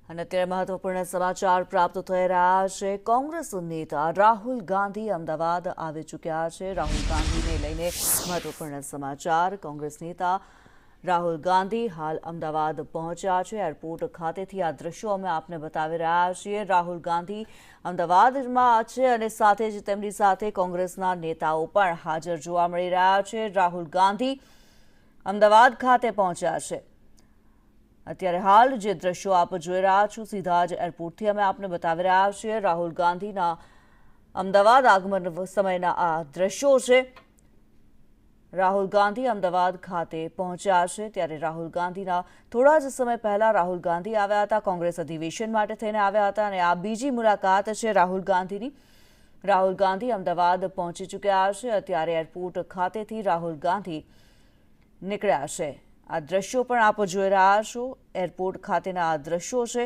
અને અત્યારે મહત્વપૂર્ણ સમાચાર પ્રાપ્ત થઈ રહ્યા છે। કોંગ્રેસ નેતા રાહુલ ગાંધી અમદાવાદ આવી ચૂક્યા છે। રાહુલ ગાંધીને લઈને મહત્વપૂર્ણ સમાચાર। કોંગ્રેસ નેતા રાહુલ ગાંધી હાલ અમદાવાદ પહોંચ્યા છે। એરપોર્ટ ખાતેથી આ દ્રશ્યો અમે આપને બતાવી રહ્યા છીએ। રાહુલ ગાંધી અમદાવાદમાં છે અને સાથે જ તેમની સાથે કોંગ્રેસના નેતાઓ પણ હાજર જોવા મળી રહ્યા છે। રાહુલ ગાંધી અમદાવાદ ખાતે પહોંચ્યા છે। અત્યારે હાલ જે દ્રશ્યો આપ જોઈ રહ્યા છો સીધા જ એરપોર્ટથી અમે આપને બતાવી રહ્યા છીએ। રાહુલ ગાંધીના અમદાવાદ આગમન સમયના આ દ્રશ્યો છે। રાહુલ ગાંધી અમદાવાદ ખાતે પહોંચ્યા છે ત્યારે રાહુલ ગાંધીના થોડા જ સમય પહેલા રાહુલ ગાંધી આવ્યા હતા, કોંગ્રેસ અધિવેશન માટે થઈને આવ્યા હતા અને આ બીજી મુલાકાત છે રાહુલ ગાંધીની। રાહુલ ગાંધી અમદાવાદ પહોંચી ચૂક્યા છે। અત્યારે એરપોર્ટ ખાતેથી રાહુલ ગાંધી નીકળ્યા છે। આ દ્રશ્યો પણ આપ જોઈ રહ્યા છો, એરપોર્ટ ખાતેના આ દ્રશ્યો છે।